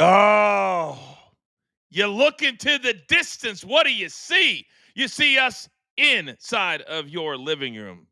Oh, you look into the distance. What do you see? You see us inside of your living room,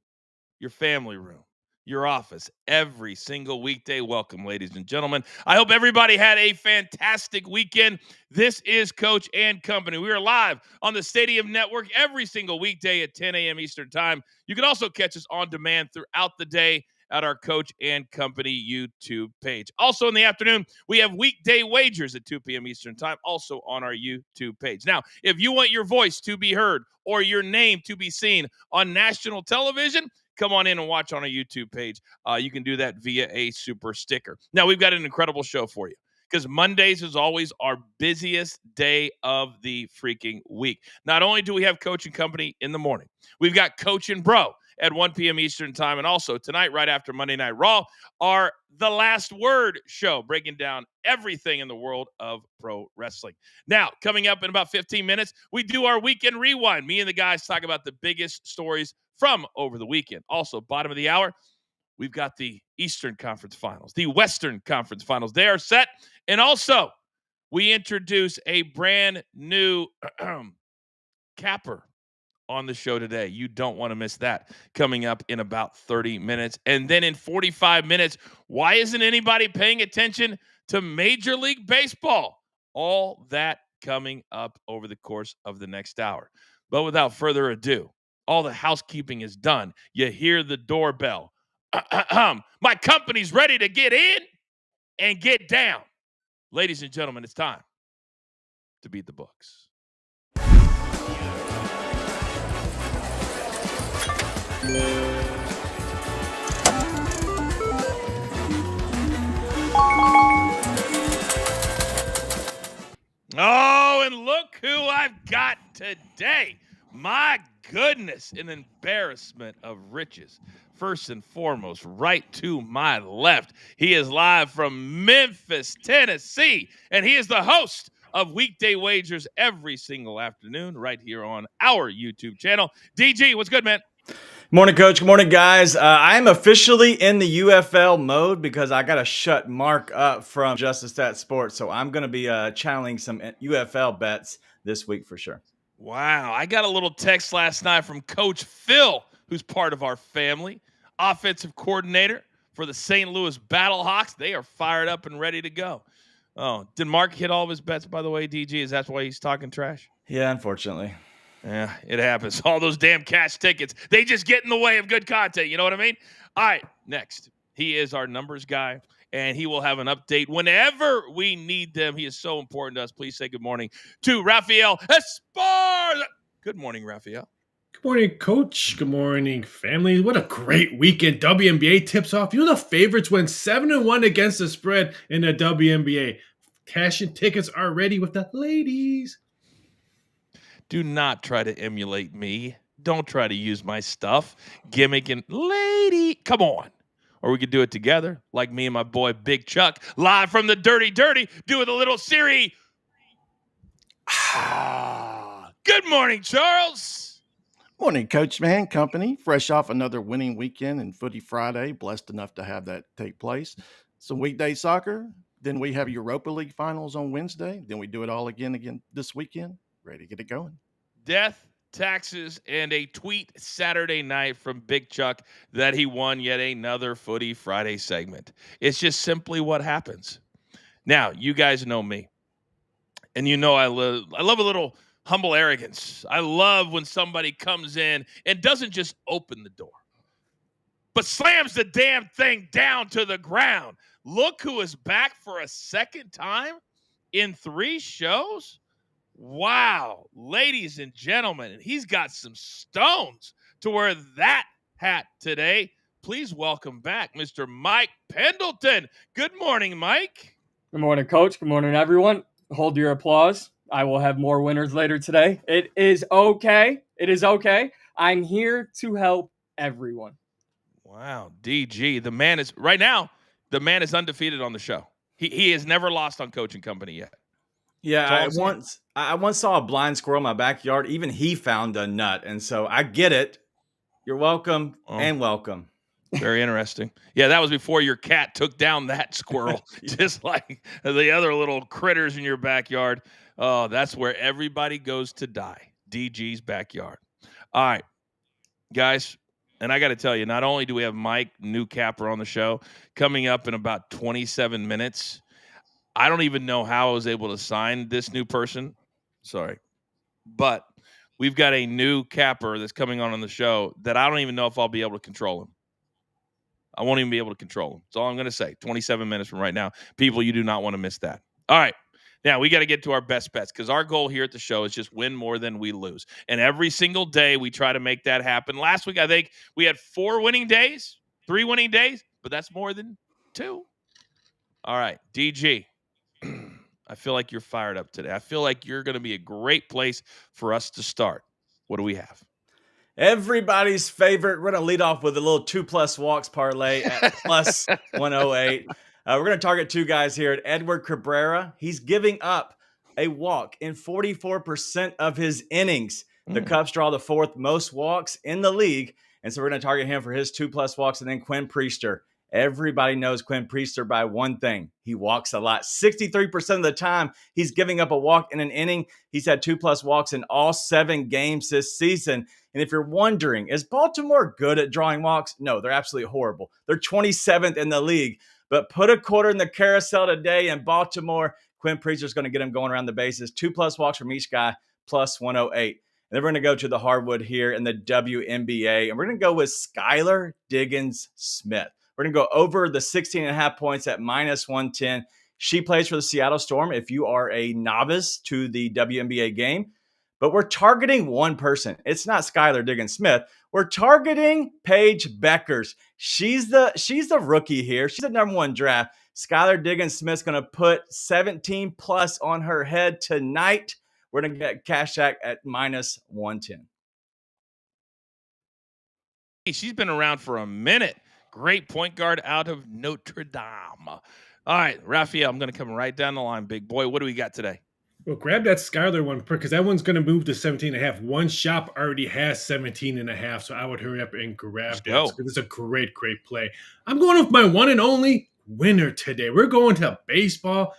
your family room, your office every single weekday. Welcome, ladies and gentlemen. I hope everybody had a fantastic weekend. This is Coach and Company. We are live on the Stadium Network every single weekday at 10 a.m. Eastern Time. You can also catch us on demand throughout the day at our Coach and Company YouTube page. Also in the afternoon, we have weekday wagers at 2 p.m. Eastern Time, also on our YouTube page. Now, if you want your voice to be heard or your name to be seen on national television, come on in and watch on our YouTube page. You can do that via a super sticker. Now, we've got an incredible show for you because Mondays is always our busiest day of the freaking week. Not only do we have Coach and Company in the morning, we've got Coach and Bro at 1 p.m. Eastern Time. And also tonight, right after Monday Night Raw, our The Last Word show, breaking down everything in the world of pro wrestling. Now, coming up in about 15 minutes, we do our Weekend Rewind. Me and the guys talk about the biggest stories from over the weekend. Also, bottom of the hour, we've got the Eastern Conference Finals, the Western Conference Finals. They are set. And also, we introduce a brand new capper on the show today. You don't want to miss that, coming up in about 30 minutes. And then in 45 minutes, why isn't anybody paying attention to Major League Baseball? All that coming up over the course of the next hour. But without further ado, all the housekeeping is done. You hear the doorbell. My company's ready to get in and get down. Ladies and gentlemen, it's time to beat the books. Oh, and look who I've got today. My goodness, an embarrassment of riches. First and foremost, right to my left, he is live from Memphis, Tennessee, and he is the host of Weekday Wagers every single afternoon right here on our YouTube channel. DG, what's good, man? Morning, Coach. Good morning, guys. I'm officially in the UFL mode because I got to shut Mark up from Justice Stat Sports. So I'm going to be channeling some UFL bets this week for sure. Wow. I got a little text last night from Coach Phil, who's part of our family, offensive coordinator for the St. Louis Battlehawks. They are fired up and ready to go. Oh, did Mark hit all of his bets, by the way, DG? Is that why he's talking trash? Yeah, unfortunately. Yeah, it happens. All those damn cash tickets, they just get in the way of good content. You know what I mean? All right, next. He is our numbers guy, and he will have an update whenever we need them. He is so important to us. Please say good morning to Rafael Esparza. Good morning, Rafael. Good morning, Coach. Good morning, family. What a great weekend. WNBA tips off. You know, the favorites went 7-1 against the spread in the WNBA. Cash-in tickets are ready with the ladies. Do not try to emulate me. Don't try to use my stuff, gimmick, and lady. Come on. Or we could do it together, like me and my boy Big Chuck, live from the Dirty, doing a little Siri. Good morning, Charles. Morning, Coach, man, company. Fresh off another winning weekend and Footy Friday. Blessed enough to have that take place. Some weekday soccer. Then we have Europa League finals on Wednesday. Then we do it all again this weekend. Ready to get it going. Death, taxes, and a tweet Saturday night from Big Chuck that he won yet another Footy Friday segment. It's just simply what happens. Now, you guys know me, and you know I love a little humble arrogance. I love when somebody comes in and doesn't just open the door, but slams the damn thing down to the ground. Look who is back for a second time in 3 shows. Wow, ladies and gentlemen, he's got some stones to wear that hat today. Please welcome back Mr. Mike Pendleton. Good morning, Mike. Good morning, Coach. Good morning, everyone. Hold your applause. I will have more winners later today. It is okay. It is okay. I'm here to help everyone. Wow, DG, the man is undefeated on the show. He has never lost on Coach and Company yet. Yeah, I once saw a blind squirrel in my backyard. Even he found a nut, and so I get it. You're welcome and welcome. Very interesting. Yeah, that was before your cat took down that squirrel, just like the other little critters in your backyard. Oh, that's where everybody goes to die. DG's backyard. All right, guys. And I got to tell you, not only do we have Mike, new capper, on the show coming up in about 27 minutes, I don't even know how I was able to sign this new person. Sorry. But we've got a new capper that's coming on the show that I don't even know if I'll be able to control him. I won't even be able to control him. That's all I'm going to say. 27 minutes from right now. People, you do not want to miss that. All right. Now, we got to get to our best bets because our goal here at the show is just win more than we lose. And every single day we try to make that happen. Last week, I think we had 3 winning days, but that's more than 2. All right, DG. I feel like you're fired up today. I feel like you're going to be a great place for us to start. What do we have? Everybody's favorite. We're going to lead off with a little 2+ walks parlay at plus 108. We're going to target 2 guys here at Edward Cabrera. He's giving up a walk in 44% of his innings. The Cubs draw the 4th most walks in the league. And so we're going to target him for his 2+ walks. And then Quinn Priester. Everybody knows Quinn Priester by one thing. He walks a lot. 63% of the time, he's giving up a walk in an inning. He's had 2+ walks in all 7 games this season. And if you're wondering, is Baltimore good at drawing walks? No, they're absolutely horrible. They're 27th in the league. But put a quarter in the carousel today in Baltimore. Quinn Priester's going to get him going around the bases. 2+ walks from each guy, plus 108. And then we're going to go to the hardwood here in the WNBA. And we're going to go with Skyler Diggins-Smith. We're going to go over the 16.5 points at minus 110. She plays for the Seattle Storm if you are a novice to the WNBA game. But we're targeting one person. It's not Skyler Diggins-Smith. We're targeting Paige Beckers. She's the rookie here. She's the number 1 draft. Skyler Diggins-Smith's going to put 17 plus on her head tonight. We're going to get Cash Act at minus 110. She's been around for a minute. Great point guard out of Notre Dame. All right, Rafael, I'm going to come right down the line, big boy. What do we got today? Well, grab that Skyler one because that one's going to move to 17.5. One shop already has 17.5, so I would hurry up and grab that because it's a great, great play. I'm going with my one and only winner today. We're going to baseball.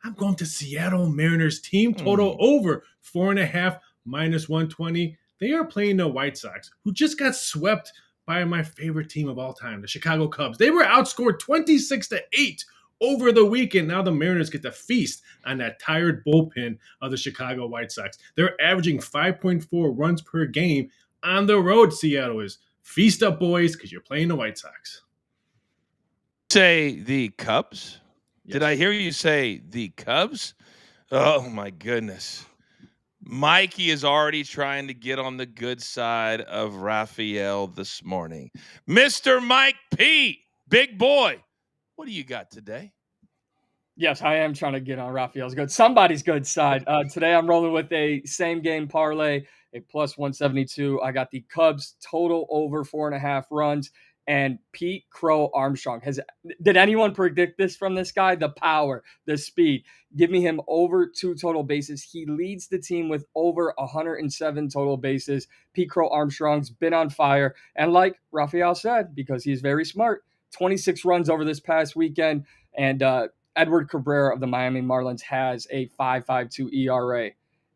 I'm going to Seattle Mariners team total over 4.5 minus 120. They are playing the White Sox, who just got swept by my favorite team of all time, the Chicago Cubs. They were outscored 26-8 over the weekend. Now the Mariners get to feast on that tired bullpen of the Chicago White Sox. They're averaging 5.4 runs per game on the road. Seattle is. Feast up, boys, because you're playing the White Sox. Say the Cubs? Yes. Did I hear you say the Cubs? Oh, my goodness. Mikey is already trying to get on the good side of Rafael this morning. Mr. Mike P, big boy, what do you got today? Yes, I am trying to get on Rafael's somebody's good side. Today I'm rolling with a same game parlay, a plus 172. I got the Cubs total over 4.5 runs. And Pete Crow Armstrong. Did anyone predict this from this guy? The power, the speed. Give me him over 2 total bases. He leads the team with over 107 total bases. Pete Crow Armstrong's been on fire. And like Rafael said, because he's very smart, 26 runs over this past weekend. And Edward Cabrera of the Miami Marlins has a 5.52 ERA.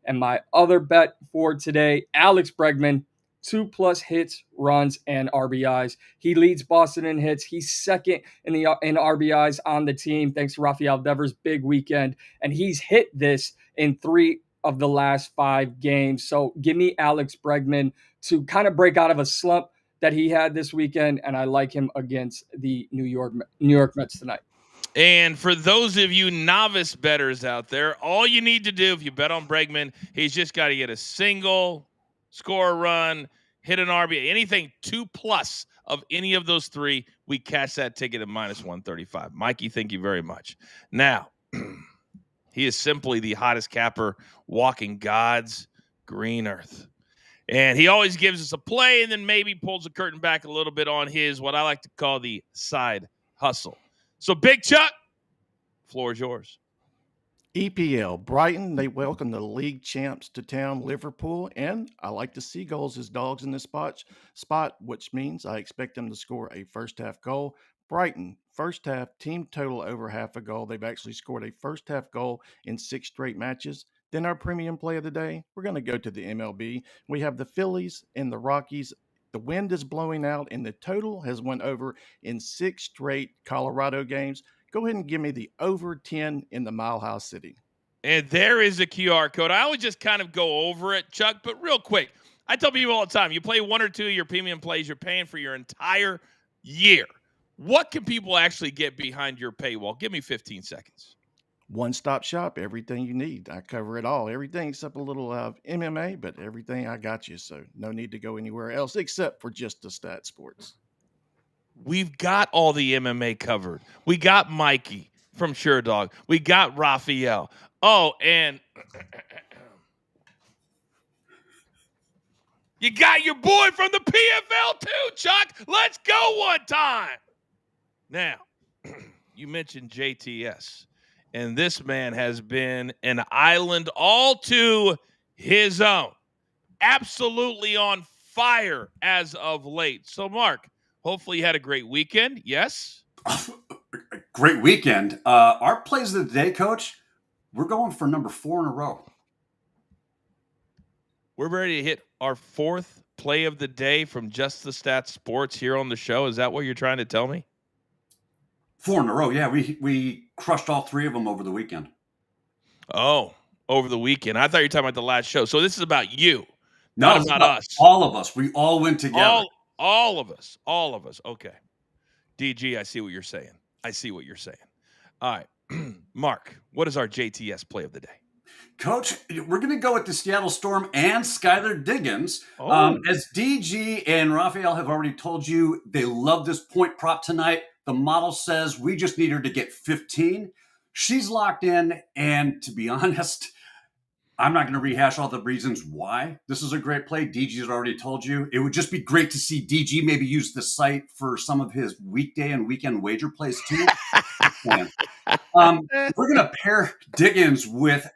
And my other bet for today, Alex Bregman, 2+ hits, runs, and RBIs. He leads Boston in hits. He's second in RBIs on the team, thanks to Rafael Devers' big weekend. And he's hit this in 3 of the last 5 games. So give me Alex Bregman to kind of break out of a slump that he had this weekend, and I like him against the New York Mets tonight. And for those of you novice bettors out there, all you need to do if you bet on Bregman, he's just got to get a single, score a run, hit an RBI, anything 2+ of any of those 3, we catch that ticket at minus 135. Mikey, thank you very much. Now, he is simply the hottest capper walking God's green earth. And he always gives us a play and then maybe pulls the curtain back a little bit on his, what I like to call the side hustle. So, Big Chuck, floor is yours. EPL, Brighton, they welcome the league champs to town, Liverpool, and I like the Seagulls as dogs in this spot, which means I expect them to score a first half goal. Brighton, first half, team total over half a goal. They've actually scored a first half goal in 6 straight matches. Then our premium play of the day, we're going to go to the MLB. We have the Phillies and the Rockies. The wind is blowing out, and the total has went over in 6 straight Colorado games. Go ahead and give me the over 10 in the Mile High City. And there is a QR code. I always just kind of go over it, Chuck, but real quick. I tell people all the time, you play 1 or 2 of your premium plays, you're paying for your entire year. What can people actually get behind your paywall? Give me 15 seconds. One-stop shop, everything you need. I cover it all. Everything except a little MMA, but everything I got you. So no need to go anywhere else except for just the stat sports. We've got all the MMA covered. We got Mikey from Sure Dog. We got Rafael. Oh, and you got your boy from the PFL too, Chuck. Let's go one time. Now, you mentioned JTS, and this man has been an island all to his own. Absolutely on fire as of late. So, Mark, hopefully you had a great weekend. Yes? Great weekend. Our plays of the day, Coach, we're going for number 4 in a row. We're ready to hit our 4th play of the day from Just the Stats Sports here on the show. Is that what you're trying to tell me? 4 in a row. Yeah, we crushed all 3 of them over the weekend. Oh, over the weekend. I thought you were talking about the last show. So this is about you, No, not about us. All of us. We all went together. All of us. All of us. Okay. DG, I see what you're saying. All right. Mark, what is our JTS play of the day? Coach, we're going to go with the Seattle Storm and Skyler Diggins. As DG and Rafael have already told you, they love this point prop tonight. The model says we just need her to get 15. She's locked in, and to be honest, I'm not going to rehash all the reasons why this is a great play. DG has already told you. It would just be great to see DG maybe use the site for some of his weekday and weekend wager plays too. We're going to pair Diggins with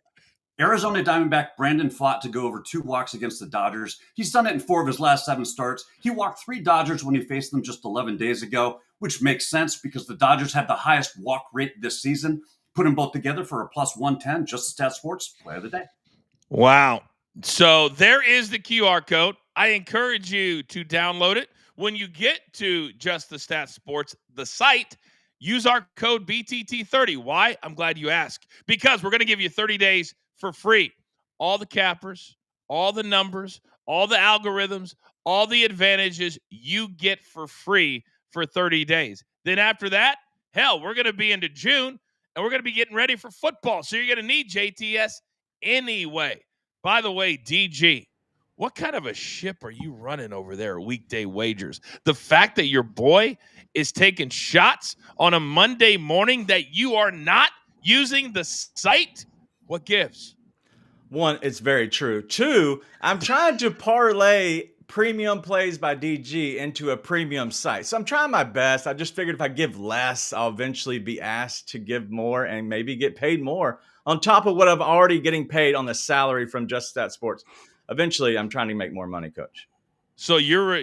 Arizona Diamondback Brandon Pfaadt to go over 2 walks against the Dodgers. He's done it in 4 of his last 7 starts. He walked 3 Dodgers when he faced them just 11 days ago, which makes sense because the Dodgers had the highest walk rate this season. Put them both together for a plus 110. Just the Stat Sports play of the day. Wow. So there is the QR code. I encourage you to download it. When you get to Just the Stats Sports, the site, use our code BTT30. Why? I'm glad you asked. Because we're going to give you 30 days for free. All the cappers, all the numbers, all the algorithms, all the advantages you get for free for 30 days. Then after that, hell, we're going to be into June, and we're going to be getting ready for football. So you're going to need JTS anyway. By the way, DG, what kind of a ship are you running over there at Weekday Wagers? The fact that your boy is taking shots on a Monday morning that you are not using the site? What gives? 1, it's very true. 2, I'm trying to parlay premium plays by DG into a premium site. So I'm trying my best. I just figured if I give less, I'll eventually be asked to give more and maybe get paid more on top of what I'm already getting paid on the salary from Just Stat Sports. Eventually, I'm trying to make more money, Coach. So you're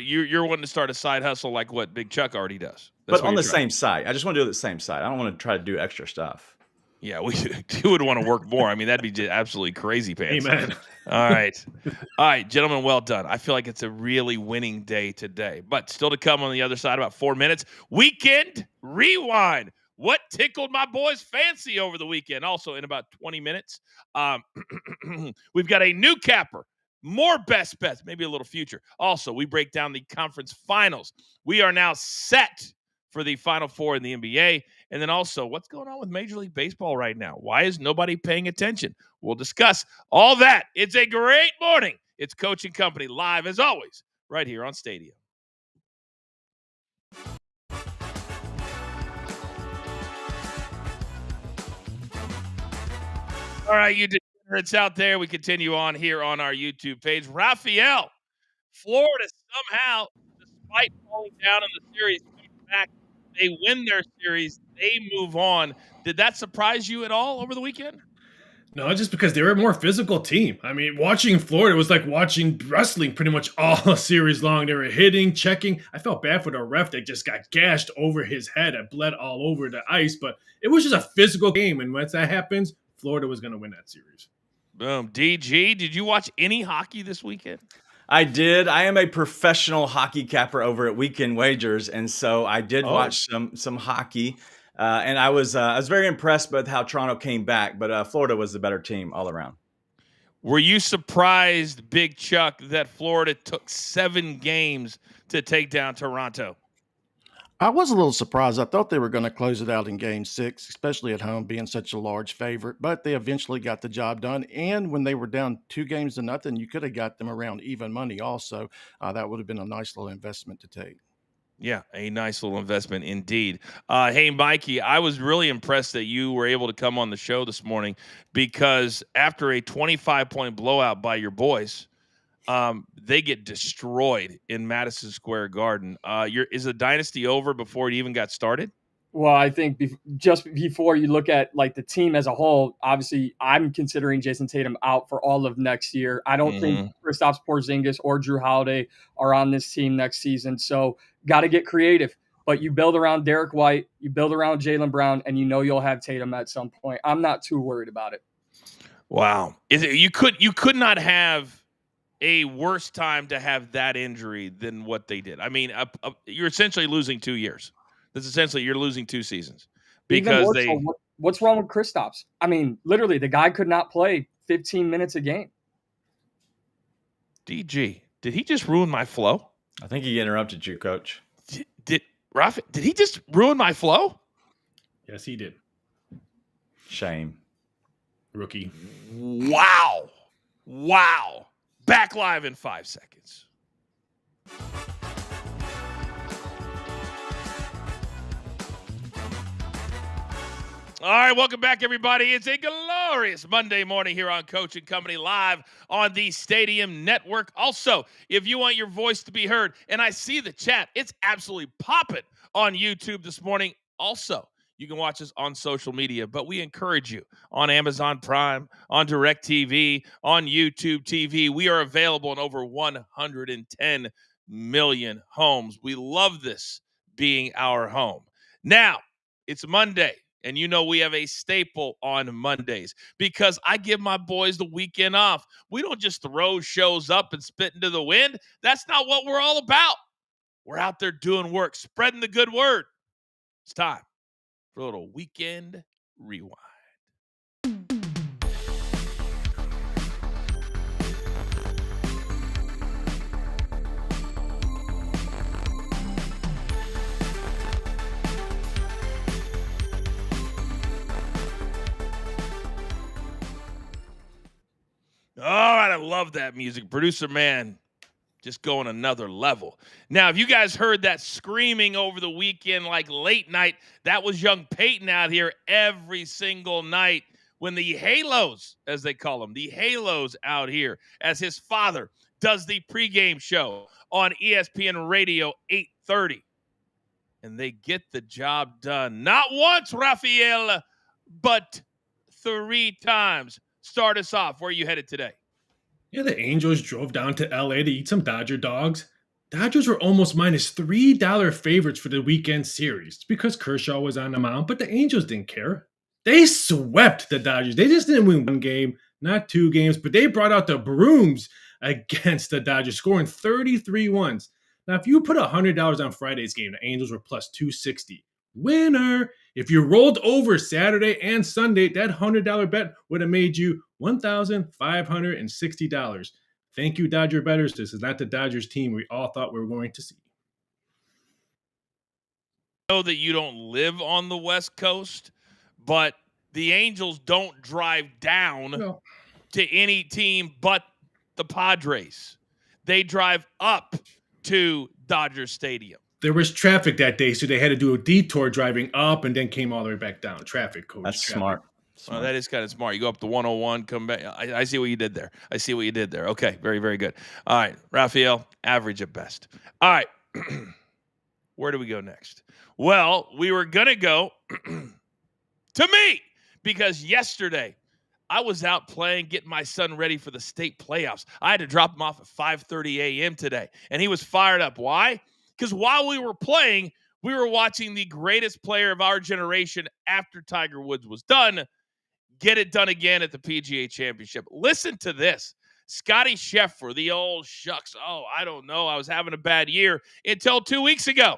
wanting to start a side hustle like what Big Chuck already does. But on the same site. I just want to do it the same site. I don't want to try to do extra stuff. Yeah, you would want to work more. I mean, that'd be just absolutely crazy pants. Amen. All right, gentlemen, well done. I feel like it's a really winning day today. But still to come on the other side, about 4 minutes. Weekend Rewind. What tickled my boy's fancy over the weekend? Also, in about 20 minutes, we've got a new capper. More best bets, maybe a little future. Also, we break down the conference finals. We are now set for the Final Four in the NBA. And then also, what's going on with Major League Baseball right now? Why is nobody paying attention? We'll discuss all that. It's a great morning. It's Coaching Company live, as always, right here on Stadium. All right, you degenerates out there. We continue on here on our YouTube page. Rafael, Florida somehow, despite falling down in the series, comes back. They win their series. They move on. Did that surprise you at all over the weekend? No, just because they were a more physical team. I mean, watching Florida was like watching wrestling pretty much all series long. They were hitting, checking. I felt bad for the ref that just got gashed over his head and bled all over the ice, but it was just a physical game. And once that happens, Florida was going to win that series. Boom. DG, did you watch any hockey this weekend? I did. I am a professional hockey capper over at Weekend Wagers, and so I did watch some hockey. And I was very impressed with how Toronto came back, but Florida was the better team all around. Were you surprised, Big Chuck, that Florida took 7 games to take down Toronto? I was a little surprised. I thought they were going to close it out in game 6, especially at home being such a large favorite, but they eventually got the job done. And when they were down 2-0, you could have got them around even money also. That would have been a nice little investment to take. Yeah, a nice little investment indeed. Hey, Mikey, I was really impressed that you were able to come on the show this morning because after a 25-point blowout by your boys, they get destroyed in Madison Square Garden. Is the dynasty over before it even got started? Well, I think just before you look at like the team as a whole, obviously I'm considering Jason Tatum out for all of next year. I don't think Kristaps Porzingis or Drew Holiday are on this team next season. So got to get creative. But you build around Derek White, you build around Jaylen Brown, and you know you'll have Tatum at some point. I'm not too worried about it. Wow. You could not have a worse time to have that injury than what they did. I mean, you're essentially losing 2 years. That's essentially you're losing 2 seasons because what's wrong with Kristaps? I mean, literally, the guy could not play 15 minutes a game. DG, did he just ruin my flow? I think he interrupted you, Coach. Did he just ruin my flow? Yes, he did. Shame. Rookie. Wow. Back live in 5 seconds. All right, welcome back, everybody. It's a glorious Monday morning here on Coach and Company live on the Stadium Network. Also, if you want your voice to be heard, and I see the chat, it's absolutely popping on YouTube this morning. Also, you can watch us on social media, but we encourage you on Amazon Prime, on DirecTV, on YouTube TV. We are available in over 110 million homes. We love this being our home. Now, it's Monday. And you know we have a staple on Mondays because I give my boys the weekend off. We don't just throw shows up and spit into the wind. That's not what we're all about. We're out there doing work, spreading the good word. It's time for a little weekend rewind. All right, I love that music. Producer man, just going another level. Now, if you guys heard that screaming over the weekend like late night, that was young Peyton out here every single night when the Halos, as they call them, the Halos out here, as his father does the pregame show on ESPN Radio 830. And they get the job done. Not once, Rafael, but 3 times. Start us off. Where are you headed today? Yeah, the Angels drove down to LA to eat some Dodger dogs. Dodgers were almost minus $3 favorites for the weekend series. It's because Kershaw was on the mound, but the Angels didn't care. They swept the Dodgers. They just didn't win 1 game, not 2 games, but they brought out the brooms against the Dodgers, scoring 33 runs. Now, if you put $100 on Friday's game, the Angels were plus 260. Winner! If you rolled over Saturday and Sunday, that $100 bet would have made you $1,560. Thank you, Dodger bettors. This is not the Dodgers team we all thought we were going to see. I know that you don't live on the West Coast, but the Angels don't drive down to any team but the Padres. They drive up to Dodger Stadium. There was traffic that day, so they had to do a detour driving up and then came all the way back down. Traffic, Coach. That's smart. Well, that is kind of smart. You go up to 101, come back. I see what you did there. Okay, very, very good. All right, Rafael, average at best. All right, where do we go next? Well, we were going to go to me because yesterday I was out playing, getting my son ready for the state playoffs. I had to drop him off at 5:30 a.m. today, and he was fired up. Why? Because while we were playing, we were watching the greatest player of our generation after Tiger Woods was done get it done again at the PGA Championship. Listen to this. Scotty Scheffler, the old shucks. Oh, I don't know. I was having a bad year until 2 weeks ago.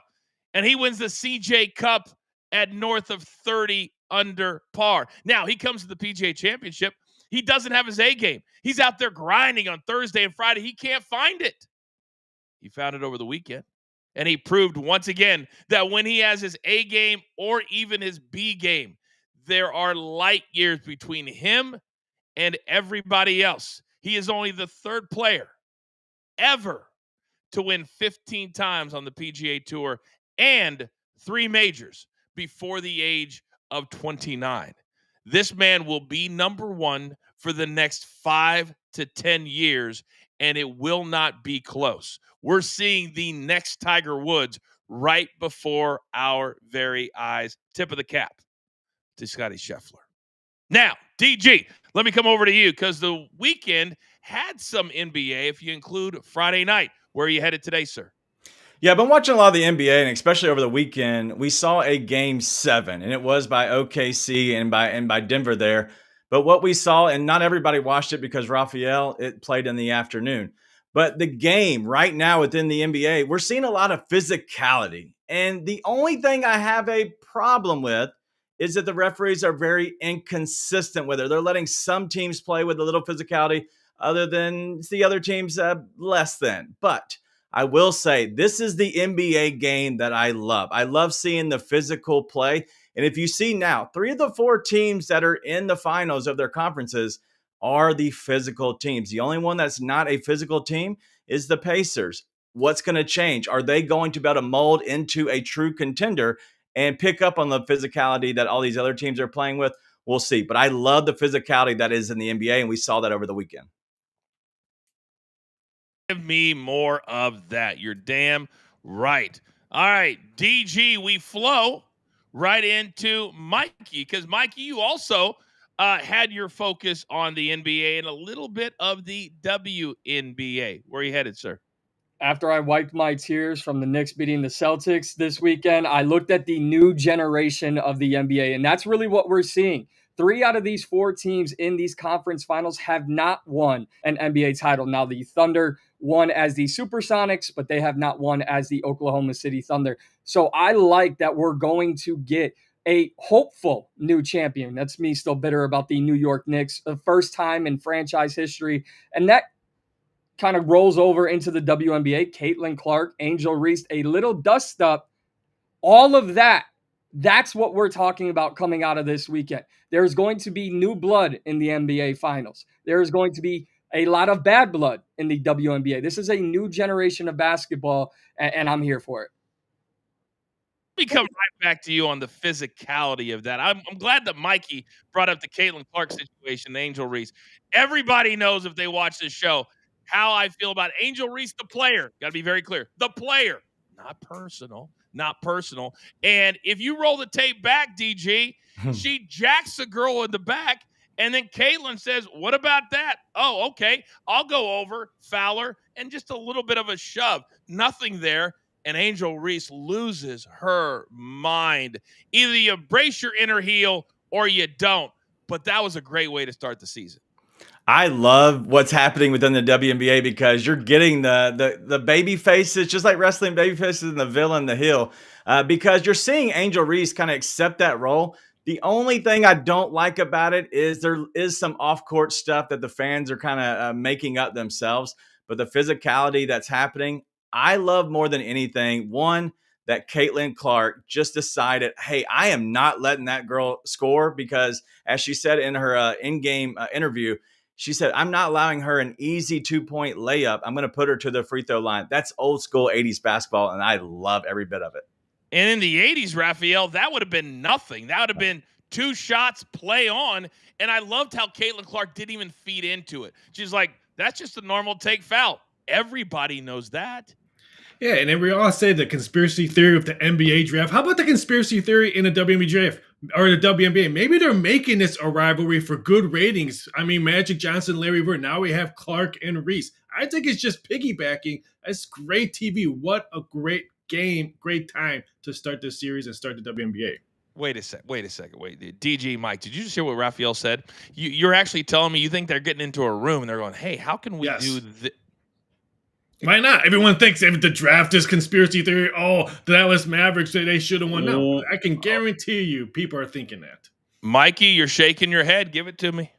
And he wins the CJ Cup at north of 30 under par. Now, he comes to the PGA Championship. He doesn't have his A game. He's out there grinding on Thursday and Friday. He can't find it. He found it over the weekend. And he proved once again that when he has his A game or even his B game, there are light years between him and everybody else. He is only the third player ever to win 15 times on the PGA Tour and 3 majors before the age of 29. This man will be number 1 for the next 5 to 10 years, and it will not be close. We're seeing the next Tiger Woods right before our very eyes. Tip of the cap to Scotty Scheffler. Now, DG, let me come over to you because the weekend had some NBA if you include Friday night. Where are you headed today, sir? Yeah, I've been watching a lot of the NBA, and especially over the weekend, we saw a Game 7, and it was by OKC and by Denver there. But what we saw, and not everybody watched it because Rafael, it played in the afternoon. But the game right now within the NBA, we're seeing a lot of physicality. And the only thing I have a problem with is that the referees are very inconsistent with it. They're letting some teams play with a little physicality other than the other teams less than. But I will say this is the NBA game that I love. I love seeing the physical play. And if you see now, 3 of the 4 teams that are in the finals of their conferences are the physical teams. The only one that's not a physical team is the Pacers. What's going to change? Are they going to be able to mold into a true contender and pick up on the physicality that all these other teams are playing with? We'll see. But I love the physicality that is in the NBA, and we saw that over the weekend. Give me more of that. You're damn right. All right, DG, we flow right into Mikey because, Mikey, you also had your focus on the NBA and a little bit of the WNBA. Where are you headed, sir? After I wiped my tears from the Knicks beating the Celtics this weekend, I looked at the new generation of the NBA, and that's really what we're seeing. 3 out of these 4 teams in these conference finals have not won an NBA title. Now, the Thunder won as the Supersonics, but they have not won as the Oklahoma City Thunder. So I like that we're going to get a hopeful new champion. That's me still bitter about the New York Knicks, the first time in franchise history. And that kind of rolls over into the WNBA. Caitlin Clark, Angel Reese, a little dust up. All of that, that's what we're talking about coming out of this weekend. There's going to be new blood in the NBA Finals. There is going to be a lot of bad blood in the WNBA. This is a new generation of basketball, and I'm here for it. Let me come right back to you on the physicality of that. I'm glad that Mikey brought up the Caitlin Clark situation, Angel Reese. Everybody knows if they watch this show how I feel about Angel Reese, the player. Got to be very clear. The player, not personal, not personal. And if you roll the tape back, DG, she jacks a girl in the back, and then Caitlin says, what about that? Oh, okay, I'll go over, foul her, and just a little bit of a shove. Nothing there. And Angel Reese loses her mind. Either you embrace your inner heel or you don't. But that was a great way to start the season. I love what's happening within the WNBA because you're getting the baby faces, just like wrestling baby faces and the villain, the heel, because you're seeing Angel Reese kind of accept that role. The only thing I don't like about it is there is some off-court stuff that the fans are kind of making up themselves. But the physicality that's happening, I love more than anything. One, that Caitlin Clark just decided, hey, I am not letting that girl score because, as she said in her in-game interview, she said, I'm not allowing her an easy 2-point layup. I'm going to put her to the free throw line. That's old school 80s basketball, and I love every bit of it. And in the 80s, Rafael, that would have been nothing. That would have been 2 shots, play on. And I loved how Caitlin Clark didn't even feed into it. She's like, that's just a normal take foul. Everybody knows that. Yeah, and then we all say the conspiracy theory of the NBA draft. How about the conspiracy theory in the WNBA draft? or the WNBA. Maybe they're making this a rivalry for good ratings. I mean, Magic Johnson, Larry Bird. Now we have Clark and Reese. I think it's just piggybacking. That's great TV. What a great game, great time to start this series and start the WNBA. Wait a second. DG, Mike, did you just hear what Rafael said? You're actually telling me you think they're getting into a room and they're going, hey, how can we do this? Why not? Everyone thinks if the draft is conspiracy theory, the Dallas Mavericks, they should have won. No, I can guarantee you people are thinking that. Mikey, you're shaking your head. Give it to me.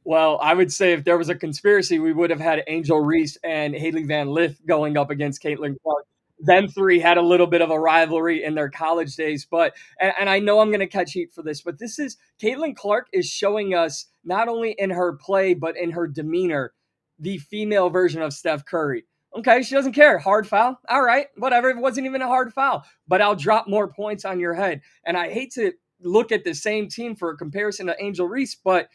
Well, I would say if there was a conspiracy, we would have had Angel Reese and Haley Van Lith going up against Caitlin Clark. Them three had a little bit of a rivalry in their college days. But, and I know I'm going to catch heat for this, but Caitlin Clark is showing us not only in her play, but in her demeanor, the female version of Steph Curry. Okay, she doesn't care. Hard foul. All right, whatever. It wasn't even a hard foul, but I'll drop more points on your head. And I hate to look at the same team for a comparison to Angel Reese, but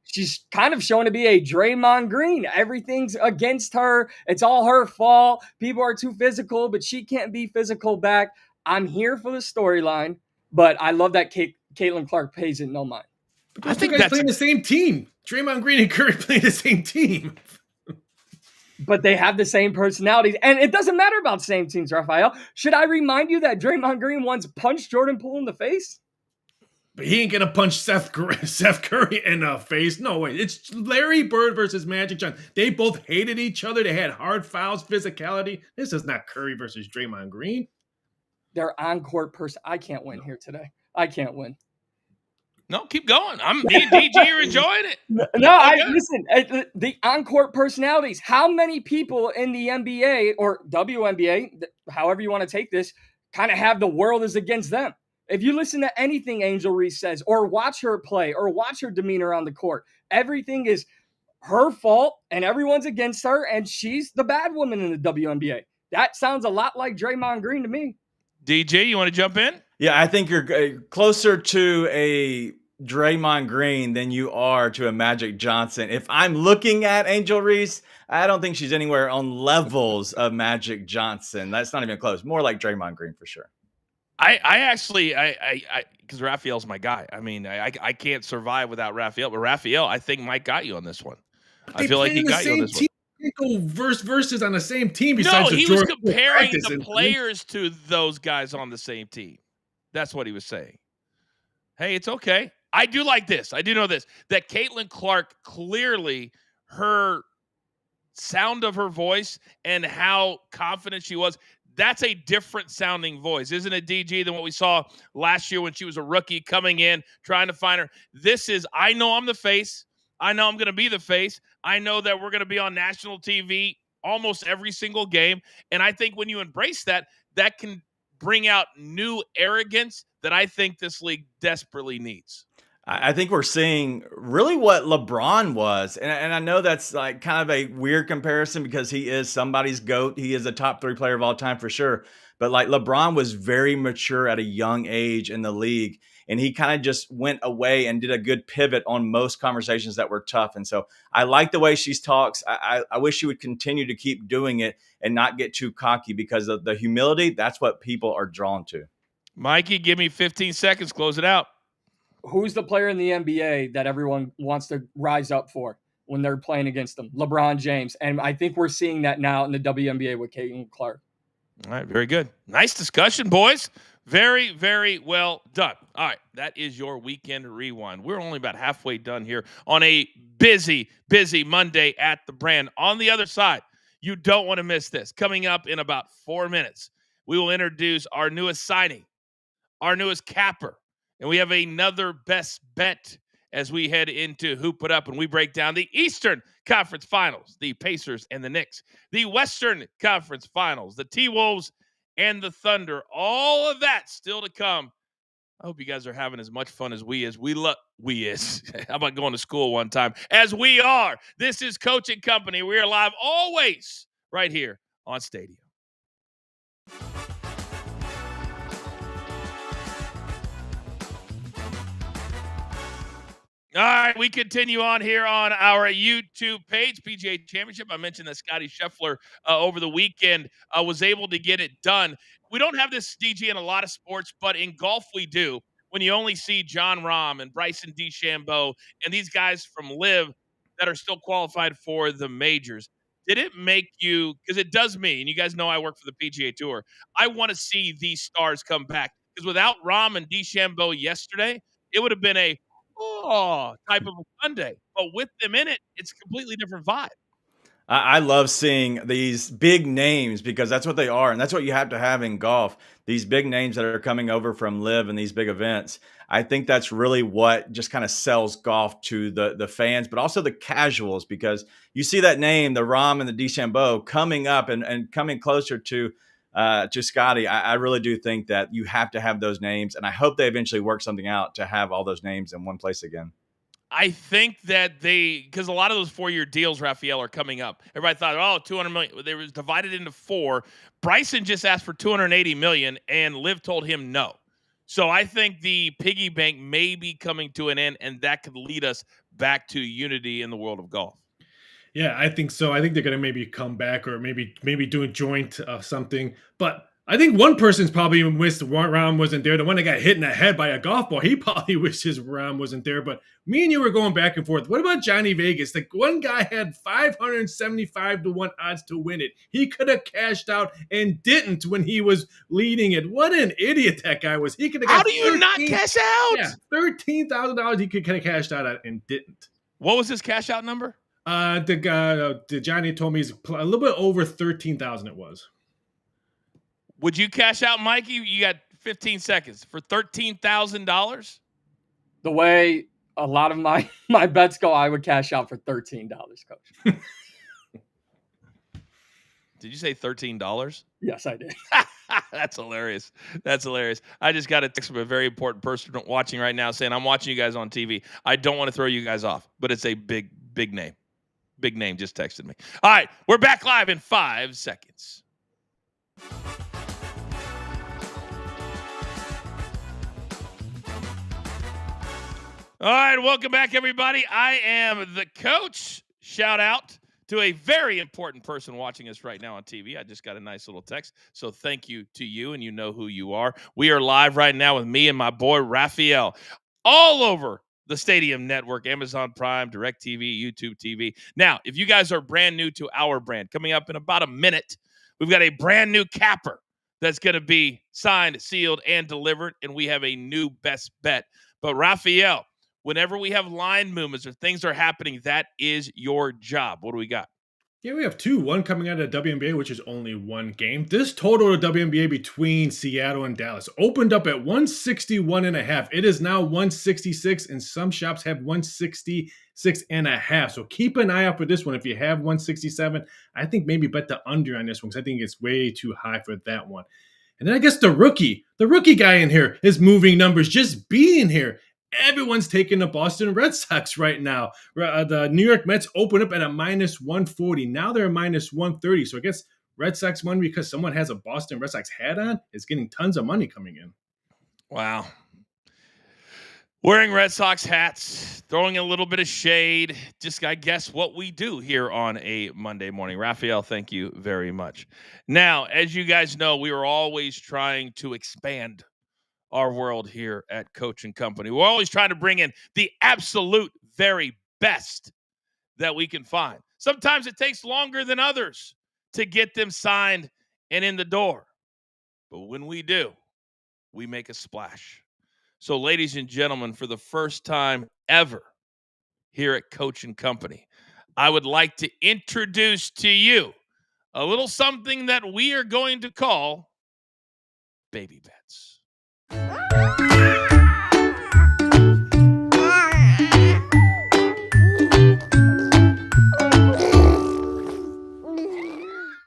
she's kind of shown to be a Draymond Green. Everything's against her. It's all her fault. People are too physical, but she can't be physical back. I'm here for the storyline, but I love that Caitlin Clark pays it no mind. I think they're playing the same team. Draymond Green and Curry play the same team. But they have the same personalities. And it doesn't matter about same teams, Rafael. Should I remind you that Draymond Green once punched Jordan Poole in the face? But he ain't going to punch Seth Curry in the face. No way. It's Larry Bird versus Magic Johnson. They both hated each other. They had hard fouls, physicality. This is not Curry versus Draymond Green. They're on-court person. I can't win here today. I can't win. No, keep going. DG, you're enjoying it. Listen, the on-court personalities. How many people in the NBA or WNBA, however you want to take this, kind of have the world is against them? If you listen to anything Angel Reese says or watch her play or watch her demeanor on the court, everything is her fault and everyone's against her and she's the bad woman in the WNBA. That sounds a lot like Draymond Green to me. DJ, you want to jump in? Yeah, I think you're closer to a Draymond Green than you are to a Magic Johnson. If I'm looking at Angel Reese, I don't think she's anywhere on levels of Magic Johnson. That's not even close. More like Draymond Green for sure. I actually, because Rafael's my guy. I mean, I can't survive without Rafael. But Rafael, I think Mike got you on this one. I feel like he got you on this one. Go versus on the same team. No, he was comparing the players to those guys on the same team. That's what he was saying. Hey, it's okay. I do like this. I do know this, that Caitlin Clark, clearly her sound of her voice and how confident she was, that's a different sounding voice, isn't it, DG, than what we saw last year when she was a rookie coming in, trying to find her. This is, I know I'm the face. I know I'm going to be the face. I know that we're going to be on national TV almost every single game. And I think when you embrace that, that can bring out new arrogance that I think this league desperately needs. I think we're seeing really what LeBron was. And I know that's like kind of a weird comparison because he is somebody's GOAT. He is a top 3 player of all time for sure. But like LeBron was very mature at a young age in the league. And he kind of just went away and did a good pivot on most conversations that were tough. And so I like the way she talks. I wish she would continue to keep doing it and not get too cocky because of the humility. That's what people are drawn to. Mikey, give me 15 seconds. Close it out. Who's the player in the NBA that everyone wants to rise up for when they're playing against them? LeBron James. And I think we're seeing that now in the WNBA with Caitlin Clark. All right, very good. Nice discussion, boys. Very, very well done. All right, that is your weekend rewind. We're only about halfway done here on a busy, busy Monday at the Brand. On the other side, you don't want to miss this. Coming up in about 4 minutes, we will introduce our newest signing, our newest capper, and we have another best bet as we head into Hoop It Up and we break down the Eastern Conference Finals, the Pacers and the Knicks, the Western Conference Finals, the T-Wolves and the Thunder. All of that still to come. I hope you guys are having as much fun as we is. How about going to school one time? As we are. This is Coach and Company. We are live always right here on Stadium. All right, we continue on here on our YouTube page, PGA Championship. I mentioned that Scotty Scheffler over the weekend was able to get it done. We don't have this, DG, in a lot of sports, but in golf we do. when you only see John Rahm and Bryson DeChambeau and these guys from LIV that are still qualified for the majors? Did it make you, because it does me, and you guys know I work for the PGA Tour, I want to see these stars come back. Because without Rahm and DeChambeau yesterday, it would have been a type of a Sunday. But with them in it, it's a completely different vibe. I love seeing these big names because that's what they are. And that's what you have to have in golf. These big names that are coming over from LIV and these big events. I think that's really what just kind of sells golf to the fans, but also the casuals, because you see that name, the Rahm and the DeChambeau, coming up and coming closer to Scotty. I really do think that you have to have those names. And I hope they eventually work something out to have all those names in one place again. I think that because a lot of those 4-year deals, Rafael, are coming up. Everybody thought, oh, 200 million. They was divided into 4. Bryson just asked for 280 million, and LIV told him no. So I think the piggy bank may be coming to an end, and that could lead us back to unity in the world of golf. Yeah, I think so. I think they're going to maybe come back or maybe do a joint something. But I think one person's probably wished Rahm wasn't there. The one that got hit in the head by a golf ball, he probably wishes Rahm wasn't there. But me and you were going back and forth. What about Johnny Vegas? The one guy had 575 to 1 odds to win it. He could have cashed out and didn't when he was leading it. What an idiot that guy was. He could have got How do you not cash out? Yeah, $13,000 he could have cashed out at and didn't. What was his cash out number? The guy, Johnny told me he's a little bit over 13,000. It was. Would you cash out, Mikey? You got 15 seconds for $13,000. The way a lot of my bets go, I would cash out for $13, Coach. Did you say $13? Yes, I did. That's hilarious. That's hilarious. I just got a text from a very important person watching right now saying, I'm watching you guys on TV. I don't want to throw you guys off, but it's a big name. Big name just texted me. All right, we're back live in 5 seconds. All right, welcome back, everybody. I am the coach. Shout out to a very important person watching us right now on TV. I just got a nice little text, so thank you to you, and you know who you are. We are live right now with me and my boy, Rafael, all over the Stadium Network, Amazon Prime, DirecTV, YouTube TV. Now, if you guys are brand new to our brand, coming up in about a minute, we've got a brand new capper that's going to be signed, sealed, and delivered, and we have a new best bet. But Rafael, whenever we have line movements or things are happening, that is your job. What do we got? Yeah, we have 2. One coming out of the WNBA, which is only 1 game. This total of WNBA between Seattle and Dallas opened up at 161.5. It is now 166, and some shops have 166.5. So keep an eye out for this one. If you have 167, I think maybe bet the under on this one because I think it's way too high for that one. And then I guess the rookie guy in here is moving numbers, just being here. Everyone's taking the Boston Red Sox right now. The New York Mets open up at a minus 140. Now they're a minus 130. So I guess Red Sox money, because someone has a Boston Red Sox hat on, is getting tons of money coming in. Wow. Wearing Red Sox hats, throwing a little bit of shade, just I guess what we do here on a Monday morning. Rafael, thank you very much. Now, as you guys know, we are always trying to expand our world here at Coach and Company. We're always trying to bring in the absolute very best that we can find. Sometimes it takes longer than others to get them signed and in the door. But when we do, we make a splash. So, ladies and gentlemen, for the first time ever here at Coach and Company, I would like to introduce to you a little something that we are going to call baby bets.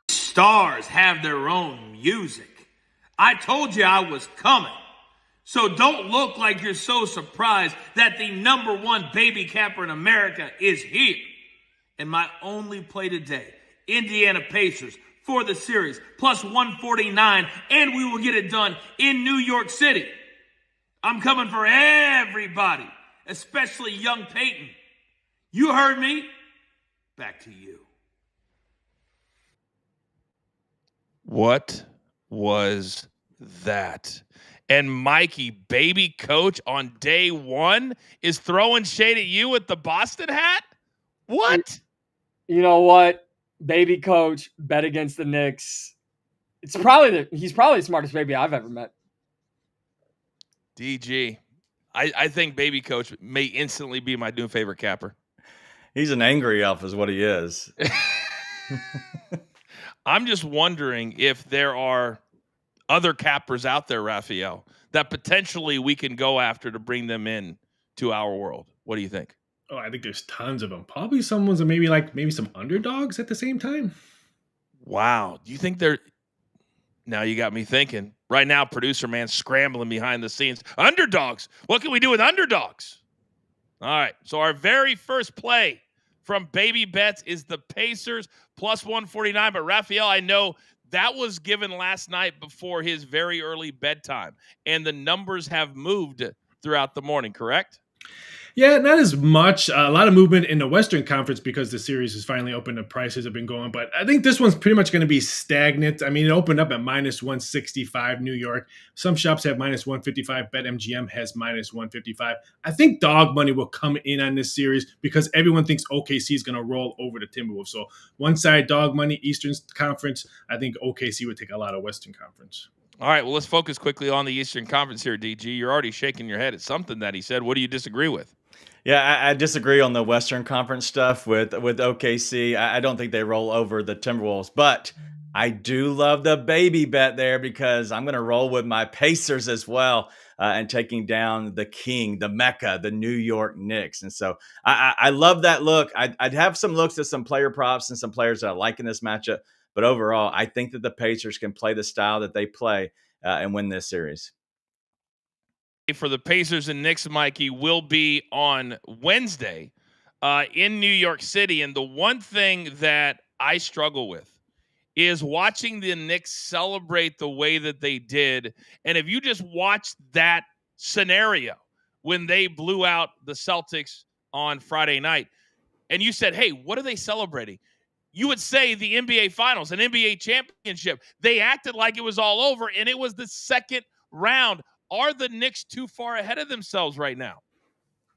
Stars have their own music. I told you I was coming. So don't look like you're so surprised that the #1 baby capper in America is here. And my only play today, Indiana Pacers for the series, plus 149, and we will get it done in New York City. I'm coming for everybody, especially young Peyton. You heard me. Back to you. What was that? And Mikey, baby coach on day one, is throwing shade at you with the Boston hat? What? You know what? Baby coach bet against the Knicks. He's probably the smartest baby I've ever met. DG. I think baby coach may instantly be my new favorite capper. He's an angry elf is what he is. I'm just wondering if there are other cappers out there, Rafael, that potentially we can go after to bring them in to our world. What do you think? Oh, I think there's tons of them. Probably someone's maybe some underdogs at the same time. Wow. Do you think they're now you got me thinking. Right now, producer man scrambling behind the scenes. Underdogs. What can we do with underdogs? All right. So our very first play from Baby Bets is the Pacers plus 149. But Rafael, I know that was given last night before his very early bedtime, and the numbers have moved throughout the morning, correct? Yeah, not as much. A lot of movement in the Western Conference because the series is finally open. The prices have been going, but I think this one's pretty much going to be stagnant. I mean, it opened up at minus 165 New York. Some shops have minus 155. BetMGM has minus 155. I think dog money will come in on this series because everyone thinks OKC is going to roll over the Timberwolves. So one side dog money, Eastern Conference. I think OKC would take a lot of Western Conference. All right, well, let's focus quickly on the Eastern Conference here, DG. You're already shaking your head at something that he said. What do you disagree with? Yeah, I disagree on the Western Conference stuff with OKC. I don't think they roll over the Timberwolves, but I do love the baby bet there because I'm going to roll with my Pacers as well and taking down the king, the Mecca, the New York Knicks. And so I love that look. I'd have some looks at some player props and some players that I like in this matchup, but overall, I think that the Pacers can play the style that they play and win this series. For the Pacers and Knicks, Mikey, will be on Wednesday in New York City. And the one thing that I struggle with is watching the Knicks celebrate the way that they did. And if you just watched that scenario when they blew out the Celtics on Friday night, and you said, hey, what are they celebrating? You would say the NBA Finals, an NBA championship. They acted like it was all over, and it was the second round. Are the Knicks too far ahead of themselves right now?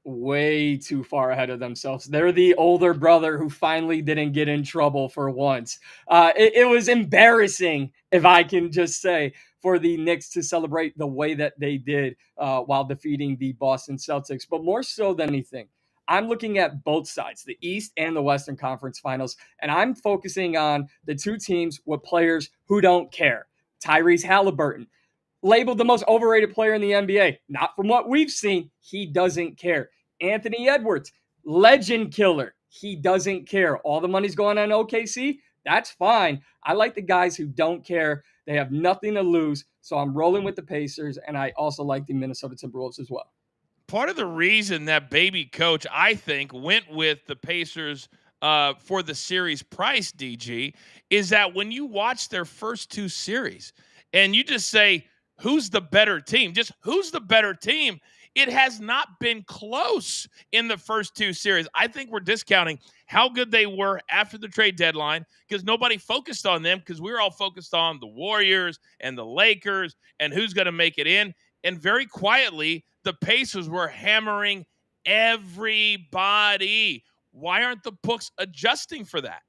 Way too far ahead of themselves. They're the older brother who finally didn't get in trouble for once. It was embarrassing, if I can just say, for the Knicks to celebrate the way that they did while defeating the Boston Celtics. But more so than anything, I'm looking at both sides, the East and the Western Conference Finals, and I'm focusing on the two teams with players who don't care. Tyrese Halliburton, labeled the most overrated player in the NBA. Not from what we've seen. He doesn't care. Anthony Edwards, legend killer. He doesn't care. All the money's going on OKC. That's fine. I like the guys who don't care. They have nothing to lose. So I'm rolling with the Pacers, and I also like the Minnesota Timberwolves as well. Part of the reason that baby coach, I think, went with the Pacers for the series price, DG, is that when you watch their first two series and you just say, who's the better team? Just who's the better team? It has not been close in the first two series. I think we're discounting how good they were after the trade deadline because nobody focused on them because we were all focused on the Warriors and the Lakers and who's going to make it in. And very quietly, the Pacers were hammering everybody. Why aren't the books adjusting for that?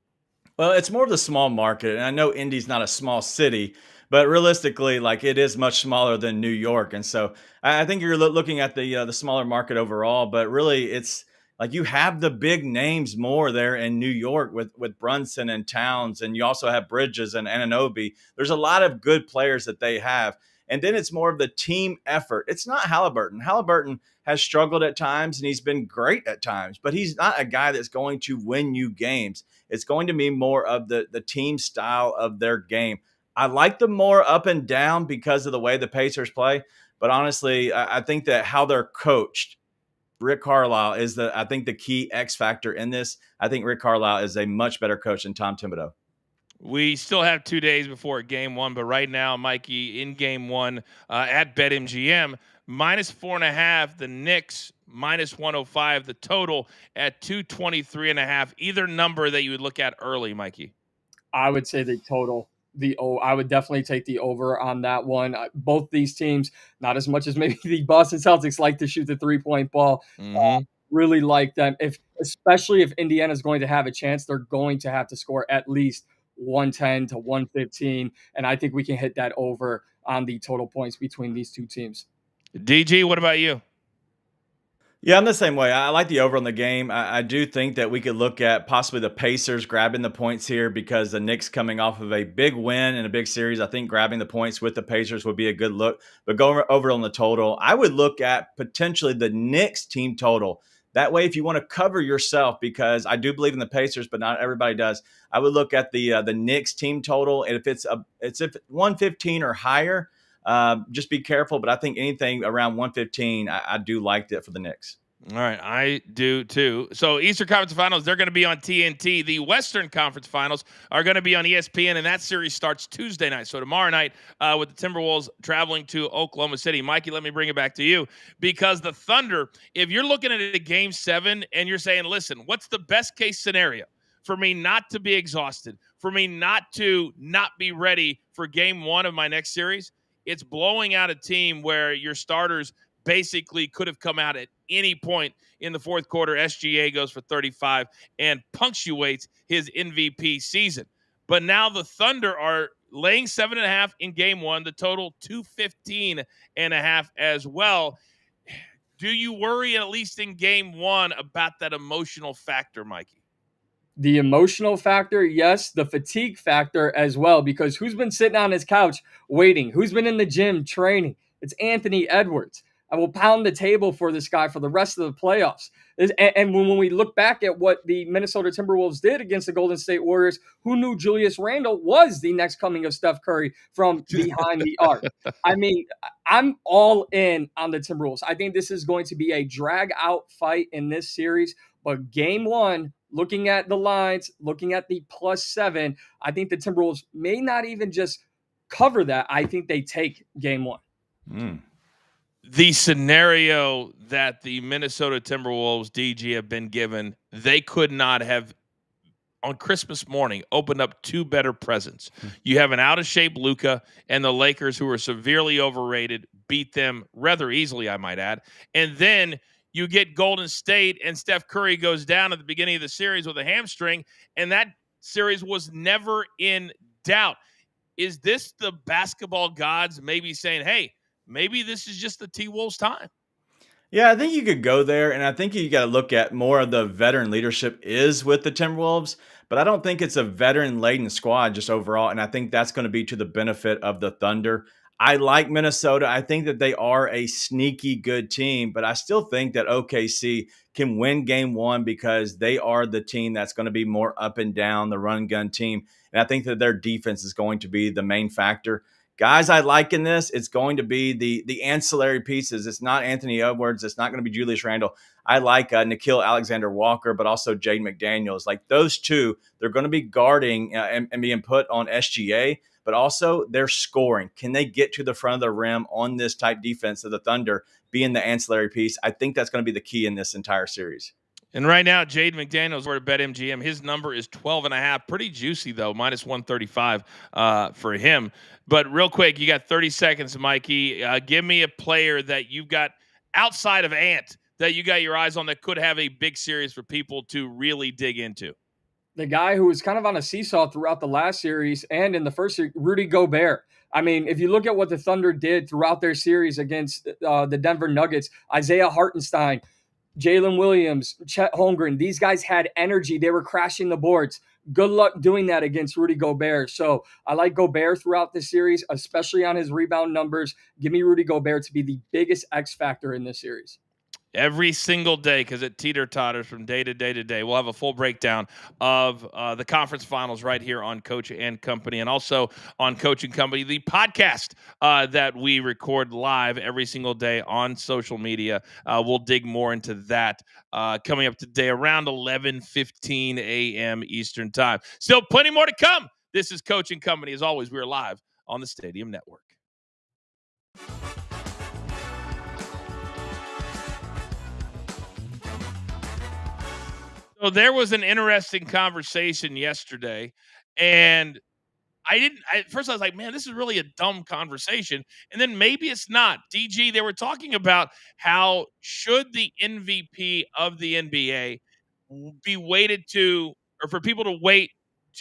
Well, it's more of the small market, and I know Indy's not a small city, but realistically, like it is much smaller than New York, and so I think you're looking at the smaller market overall. But really, it's like you have the big names more there in New York with Brunson and Towns, and you also have Bridges and Anunoby. There's a lot of good players that they have. And then it's more of the team effort. It's not Halliburton. Halliburton has struggled at times and he's been great at times, but he's not a guy that's going to win you games. It's going to be more of the team style of their game. I like them more up and down because of the way the Pacers play. But honestly, I think that how they're coached, Rick Carlisle is I think the key X factor in this. I think Rick Carlisle is a much better coach than Tom Thibodeau. We still have 2 days before game one, but right now, Mikey, in game one at BetMGM, -4.5, the Knicks, -105, the total at 223.5. Either number that you would look at early, Mikey. I would say the total. I would definitely take the over on that one. Both these teams, not as much as maybe the Boston Celtics like to shoot the 3-point ball. Really like them. Especially if Indiana is going to have a chance, they're going to have to score at least 110 to 115, and I think we can hit that over on the total points between these two teams. DG, what about you? Yeah, I'm the same way. I like the over on the game. I do think that we could look at possibly the Pacers grabbing the points here because the Knicks coming off of a big win in a big series. I think grabbing the points with the Pacers would be a good look. But going over on the total, I would look at potentially the Knicks team total. That way, if you want to cover yourself, because I do believe in the Pacers, but not everybody does, I would look at the Knicks team total. And if it's 115 or higher, just be careful. But I think anything around 115, I do like that for the Knicks. All right, I do too. So Eastern Conference Finals, they're going to be on TNT. The Western Conference Finals are going to be on ESPN, and that series starts Tuesday night. So tomorrow night with the Timberwolves traveling to Oklahoma City. Mikey, let me bring it back to you because the Thunder, if you're looking at a Game 7 and you're saying, listen, what's the best case scenario for me not to be exhausted, for me not be ready for Game 1 of my next series? It's blowing out a team where your starters basically could have come out at any point in the fourth quarter. SGA goes for 35 and punctuates his MVP season. But now the Thunder are laying 7.5 in Game 1, the total 215.5 as well. Do you worry, at least in Game 1, about that emotional factor, Mikey? The emotional factor, yes. The fatigue factor as well, because who's been sitting on his couch waiting? Who's been in the gym training? It's Anthony Edwards. I will pound the table for this guy for the rest of the playoffs. And when we look back at what the Minnesota Timberwolves did against the Golden State Warriors, who knew Julius Randle was the next coming of Steph Curry from behind the arc? I mean, I'm all in on the Timberwolves. I think this is going to be a drag-out fight in this series. But Game 1, looking at the lines, looking at the +7, I think the Timberwolves may not even just cover that. I think they take Game 1. The scenario that the Minnesota Timberwolves DG have been given, they could not have on Christmas morning opened up two better presents. You have an out-of-shape Luka, and the Lakers, who are severely overrated, beat them rather easily, I might add. And then you get Golden State, and Steph Curry goes down at the beginning of the series with a hamstring, and that series was never in doubt. Is this the basketball gods maybe saying, hey, maybe this is just the T-Wolves' time? Yeah, I think you could go there, and I think you got to look at more of the veteran leadership is with the Timberwolves, but I don't think it's a veteran-laden squad just overall, and I think that's going to be to the benefit of the Thunder. I like Minnesota. I think that they are a sneaky good team, but I still think that OKC can win Game 1 because they are the team that's going to be more up and down, the run gun team, and I think that their defense is going to be the main factor. Guys I like in this, it's going to be the ancillary pieces. It's not Anthony Edwards. It's not going to be Julius Randle. I like Nickeil Alexander-Walker, but also Jaden McDaniels. Like those two, they're going to be guarding and being put on SGA, but also they're scoring. Can they get to the front of the rim on this type defense of the Thunder being the ancillary piece? I think that's going to be the key in this entire series. And right now, Jaden McDaniels, we're at BetMGM. His number is 12.5. Pretty juicy, though, -135 for him. But real quick, you got 30 seconds, Mikey. Give me a player that you've got outside of Ant that you got your eyes on that could have a big series for people to really dig into. The guy who was kind of on a seesaw throughout the last series and in the first series, Rudy Gobert. I mean, if you look at what the Thunder did throughout their series against the Denver Nuggets, Isaiah Hartenstein, Jalen Williams, Chet Holmgren, these guys had energy. They were crashing the boards. Good luck doing that against Rudy Gobert. So I like Gobert throughout this series, especially on his rebound numbers. Give me Rudy Gobert to be the biggest X factor in this series. Every single day, because it teeter-totters from day to day to day. We'll have a full breakdown of the conference finals right here on Coach and Company, and also on Coach and Company, the podcast that we record live every single day on social media. We'll dig more into that coming up today around 11:15 a.m. Eastern Time. Still plenty more to come. This is Coach and Company. As always, we're live on the Stadium Network. So there was an interesting conversation yesterday, and At first I was like, man, this is really a dumb conversation. And then maybe it's not. DG, they were talking about how should the MVP of the NBA be waited to, or for people to wait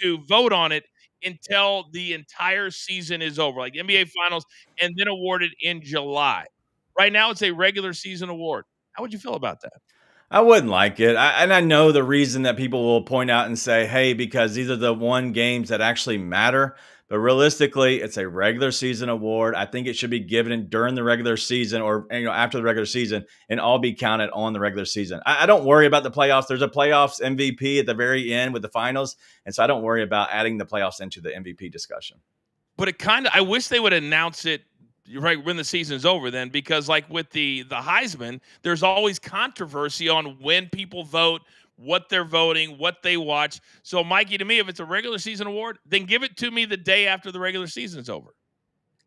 to vote on it until the entire season is over, like NBA Finals, and then awarded in July. Right now, it's a regular season award. How would you feel about that? I wouldn't like it. And I know the reason that people will point out and say, hey, because these are the one games that actually matter. But realistically, it's a regular season award. I think it should be given during the regular season or after the regular season and all be counted on the regular season. I don't worry about the playoffs. There's a playoffs MVP at the very end with the finals. And so I don't worry about adding the playoffs into the MVP discussion. But I wish they would announce it right when the season's over then, because like with the Heisman, there's always controversy on when people vote, what they're voting, what they watch. So Mikey, to me, if it's a regular season award, then give it to me the day after the regular season's over.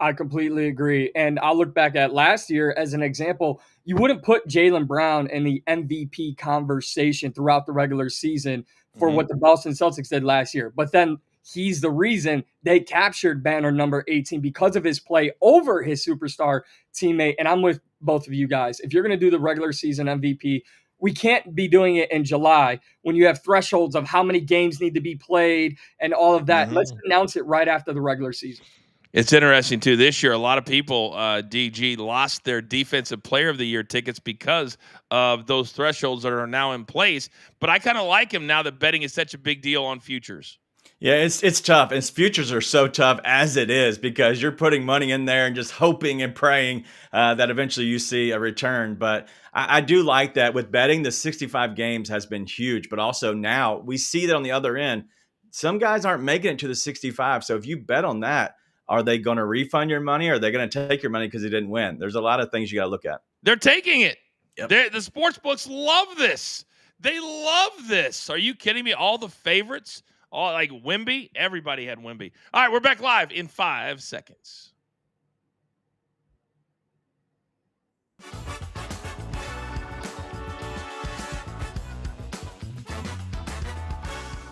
I completely agree. And I'll look back at last year as an example. You wouldn't put Jaylen Brown in the MVP conversation throughout the regular season for what the Boston Celtics did last year. But then he's the reason they captured banner number 18 because of his play over his superstar teammate. And I'm with both of you guys. If you're going to do the regular season MVP, we can't be doing it in July when you have thresholds of how many games need to be played and all of that. Let's announce it right after the regular season. It's interesting, too. This year, a lot of people, DG, lost their Defensive Player of the Year tickets because of those thresholds that are now in place. But I kind of like him now that betting is such a big deal on futures. Yeah, it's tough. Its futures are so tough as it is because you're putting money in there and just hoping and praying that eventually you see a return. But I do like that with betting. The 65 games has been huge, but also now we see that on the other end, some guys aren't making it to the 65. So if you bet on that, are they going to refund your money or are they going to take your money because they didn't win? There's a lot of things you got to look at. They're taking it. Yep. The sports books love this. They love this. Are you kidding me? All the favorites, all like Wemby, everybody had Wemby. All right, we're back live in 5 seconds.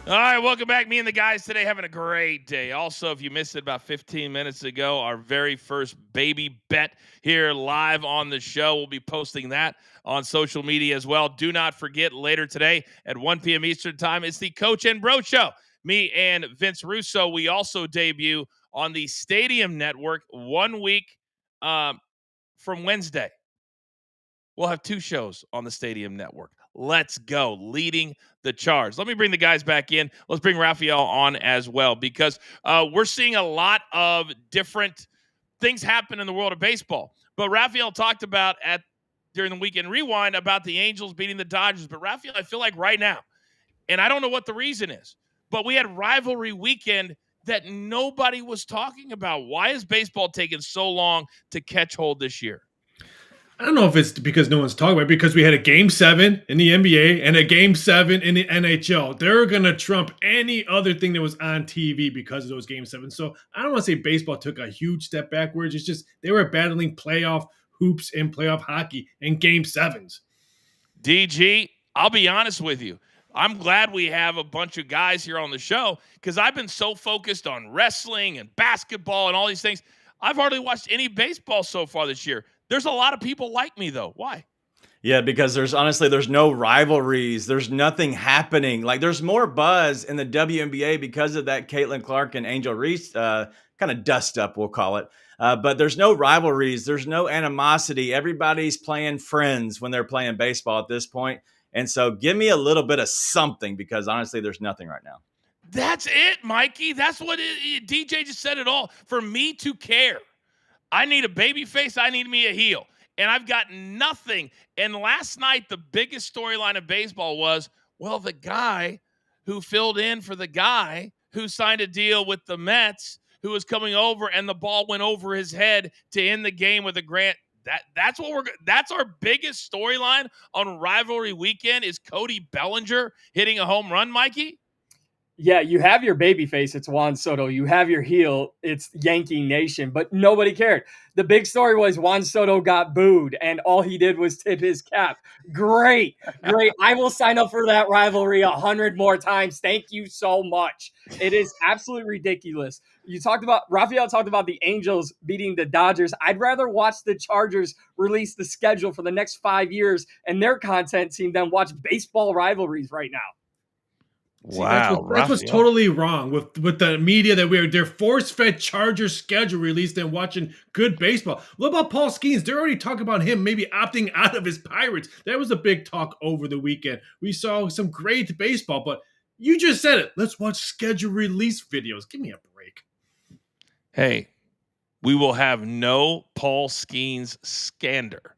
All right, welcome back. Me and the guys today having a great day. Also, if you missed it about 15 minutes ago, our very first baby bet here live on the show. We'll be posting that on social media as well. Do not forget, later today at 1 p.m. Eastern Time, it's the Coach and Bro Show. Me and Vince Russo, we also debut on the Stadium Network 1 week from Wednesday. We'll have 2 shows on the Stadium Network. Let's go, leading the charge. Let me bring the guys back in. Let's bring Rafael on as well because we're seeing a lot of different things happen in the world of baseball. But Rafael talked about during the Weekend Rewind about the Angels beating the Dodgers. But Rafael, I feel like right now, and I don't know what the reason is, but we had rivalry weekend that nobody was talking about. Why is baseball taking so long to catch hold this year? I don't know if it's because no one's talking about it, because we had a Game 7 in the NBA and a Game 7 in the NHL. They're going to trump any other thing that was on TV because of those Game 7s. So I don't want to say baseball took a huge step backwards. It's just they were battling playoff hoops and playoff hockey in Game 7s. DG, I'll be honest with you. I'm glad we have a bunch of guys here on the show because I've been so focused on wrestling and basketball and all these things. I've hardly watched any baseball so far this year. There's a lot of people like me, though. Why? Yeah, because there's no rivalries. There's nothing happening. Like there's more buzz in the WNBA because of that Caitlin Clark and Angel Reese kind of dust up, we'll call it. But there's no rivalries. There's no animosity. Everybody's playing friends when they're playing baseball at this point. And so give me a little bit of something because honestly, there's nothing right now. That's it, Mikey. That's what DJ just said it all. For me to care, I need a baby face. I need me a heel. And I've got nothing. And last night, the biggest storyline of baseball was, well, the guy who filled in for the guy who signed a deal with the Mets, who was coming over, and the ball went over his head to end the game with a grand. That's our biggest storyline on rivalry weekend is Cody Bellinger hitting a home run, Mikey. Yeah, you have your baby face, it's Juan Soto. You have your heel, it's Yankee Nation, but nobody cared. The big story was Juan Soto got booed, and all he did was tip his cap. Great, great. I will sign up for that rivalry 100 more times. Thank you so much. It is absolutely ridiculous. Rafael talked about the Angels beating the Dodgers. I'd rather watch the Chargers release the schedule for the next 5 years and their content team than watch baseball rivalries right now. See, that's what's totally wrong with the media that they're force-fed Chargers schedule released and watching good baseball. What about Paul Skeens? They're already talking about him maybe opting out of his Pirates. That was a big talk over the weekend. We saw some great baseball, but you just said it. Let's watch schedule release videos. Give me a break. Hey, we will have no Paul Skeens scander.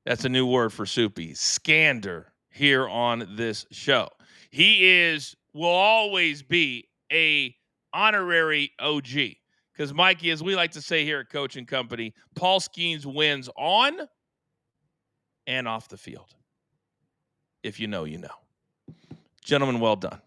That's a new word for Soupy. Scander here on this show. He will always be a honorary OG. Because, Mikey, as we like to say here at Coaching Company, Paul Skeens wins on and off the field. If you know, you know. Gentlemen, well done.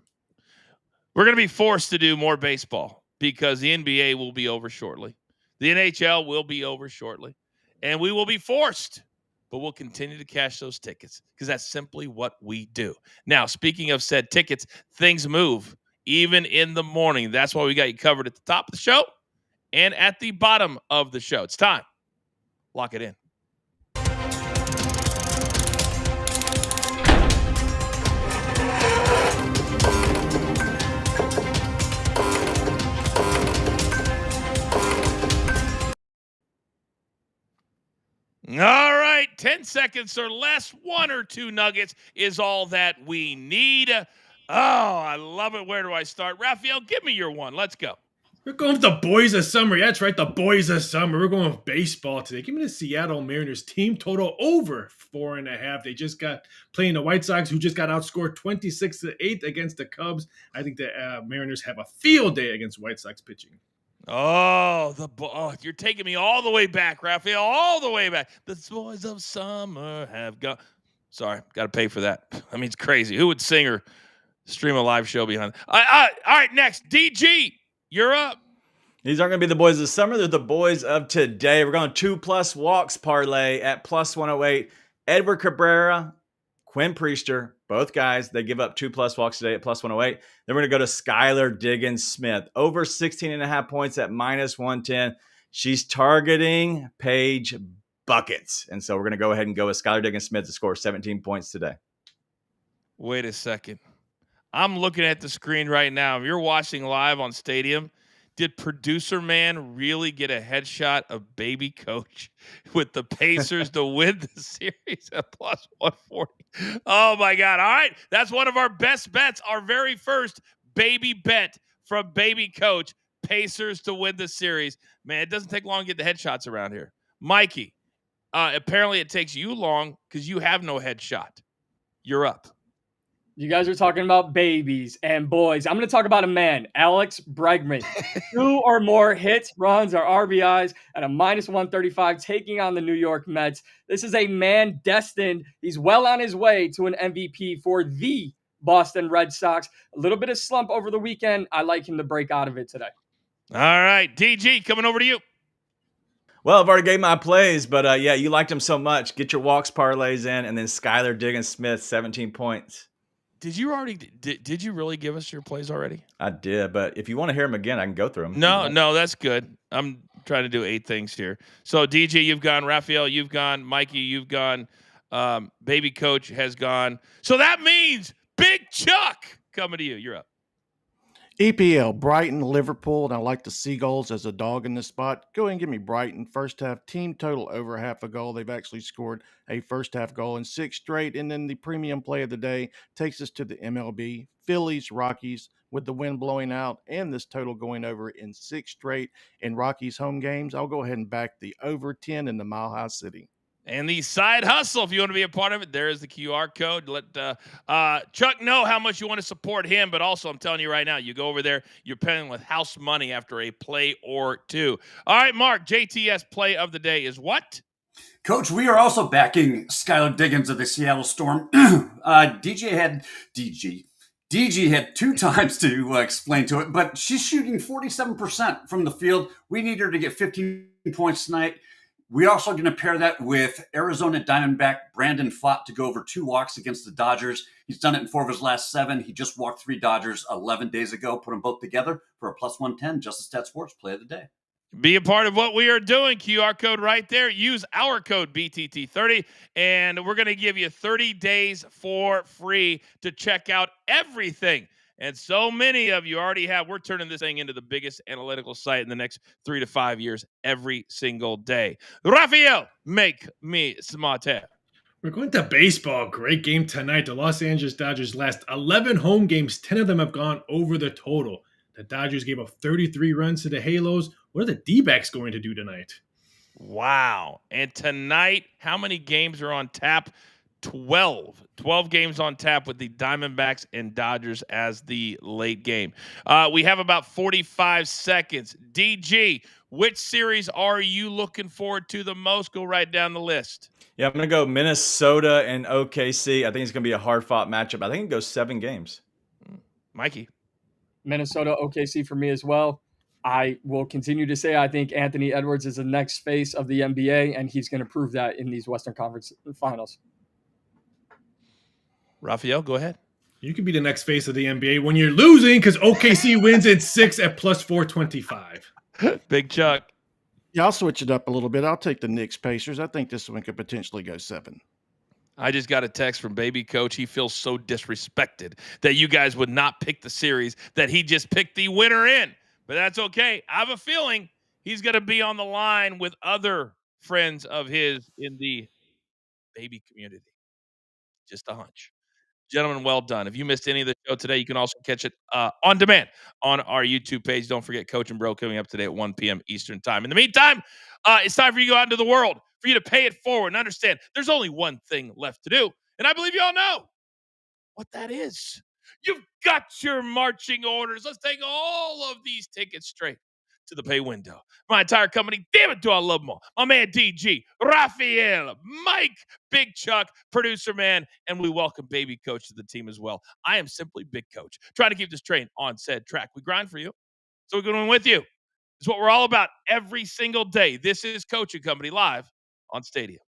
We're going to be forced to do more baseball because the NBA will be over shortly. The NHL will be over shortly. And we will be forced, but we'll continue to cash those tickets because that's simply what we do. Now, speaking of said tickets, things move even in the morning. That's why we got you covered at the top of the show and at the bottom of the show. It's time. Lock it in. All right, 10 seconds or less, 1 or 2 nuggets is all that we need. Oh, I love it. Where do I start? Rafael, give me your one. Let's go. We're going with the boys of summer. That's right, the boys of summer. We're going with baseball today. Give me the Seattle Mariners team total over 4.5. They just got playing the White Sox, who just got outscored 26-8 against the Cubs. I think the Mariners have a field day against White Sox pitching. Oh, you're taking me all the way back, Rafael, all the way back. The boys of summer have gone. Sorry, got to pay for that. I mean, it's crazy. Who would sing or stream a live show behind? All right, next, DG, you're up. These aren't going to be the boys of summer. They're the boys of today. We're going 2+ walks parlay at plus 108. Edward Cabrera, Quinn Priester, both guys, they give up 2+ walks today at plus 108. Then we're going to go to Skyler Diggins-Smith, over 16.5 points at minus 110. She's targeting Paige buckets. And so we're going to go ahead and go with Skyler Diggins-Smith to score 17 points today. Wait a second. I'm looking at the screen right now. If you're watching live on Stadium, did producer man really get a headshot of baby coach with the Pacers to win the series at plus 140? Oh, my God. All right. That's one of our best bets. Our very first baby bet from baby coach, Pacers to win the series. Man, it doesn't take long to get the headshots around here. Mikey, apparently it takes you long because you have no headshot. You're up. You guys are talking about babies and boys. I'm going to talk about a man, Alex Bregman. 2 or more hits, runs, or RBIs at a minus 135, taking on the New York Mets. This is a man destined. He's well on his way to an MVP for the Boston Red Sox. A little bit of slump over the weekend. I like him to break out of it today. All right, DG, coming over to you. Well, I've already gave my plays, but yeah, you liked him so much. Get your walks parlays in, and then Skyler Diggins-Smith, 17 points. Did you really give us your plays already? I did, but if you want to hear them again, I can go through them. No, that's good. I'm trying to do 8 things here. So, DJ, you've gone. Rafael, you've gone. Mikey, you've gone. Baby Coach has gone. So that means Big Chuck coming to you. You're up. EPL, Brighton, Liverpool, and I like the Seagulls as a dog in this spot. Go ahead and give me Brighton. First half, team total over half a goal. They've actually scored a first half goal in 6 straight. And then the premium play of the day takes us to the MLB. Phillies, Rockies, with the wind blowing out and this total going over in 6 straight in Rockies home games. I'll go ahead and back the over 10 in the Mile High City. And the side hustle, if you want to be a part of it, there is the QR code. Let Chuck know how much you want to support him. But also, I'm telling you right now, you go over there, you're paying with house money after a play or 2. All right, Mark, JTS play of the day is what? Coach, we are also backing Skyler Diggins of the Seattle Storm. DJ DG had 2 times to explain to it, but she's shooting 47% from the field. We need her to get 15 points tonight. We're also going to pair that with Arizona Diamondback Brandon Pfaadt to go over 2 walks against the Dodgers. He's done it in 4 of his last 7. He just walked 3 Dodgers 11 days ago. Put them both together for a plus 110. Justice Stat Sports Play of the Day. Be a part of what we are doing. QR code right there. Use our code BTT30, and we're going to give you 30 days for free to check out everything. And so many of you already have. We're turning this thing into the biggest analytical site in the next 3 to 5 years every single day. Rafael, make me smarter. We're going to baseball. Great game tonight. The Los Angeles Dodgers last 11 home games, 10 of them have gone over the total. The Dodgers gave up 33 runs to the Halos. What are the D-backs going to do tonight? Wow. And tonight, how many games are on tap? 12 games on tap with the Diamondbacks and Dodgers as the late game. We have about 45 seconds. DG, which series are you looking forward to the most? Go right down the list. Yeah, I'm going to go Minnesota and OKC. I think it's going to be a hard-fought matchup. I think it goes 7 games. Mikey. Minnesota, OKC for me as well. I will continue to say I think Anthony Edwards is the next face of the NBA, and he's going to prove that in these Western Conference Finals. Rafael, go ahead. You could be the next face of the NBA when you're losing because OKC wins in 6 at plus 425. Big Chuck. Yeah, I'll switch it up a little bit. I'll take the Knicks Pacers. I think this one could potentially go 7. I just got a text from Baby Coach. He feels so disrespected that you guys would not pick the series that he just picked the winner in. But that's okay. I have a feeling he's going to be on the line with other friends of his in the baby community. Just a hunch. Gentlemen, well done. If you missed any of the show today, you can also catch it on demand on our YouTube page. Don't forget Coach and Bro coming up today at 1 p.m. Eastern Time. In the meantime, it's time for you to go out into the world, for you to pay it forward and understand there's only one thing left to do. And I believe you all know what that is. You've got your marching orders. Let's take all of these tickets straight to the pay window. My entire company, damn it, do I love them all. My man DG, Rafael, Mike, Big Chuck, producer man, and we welcome Baby Coach to the team as well. I am simply Big Coach, trying to keep this train on said track. We grind for you, so we're going with you. It's what we're all about every single day. This is Coaching Company live on Stadium.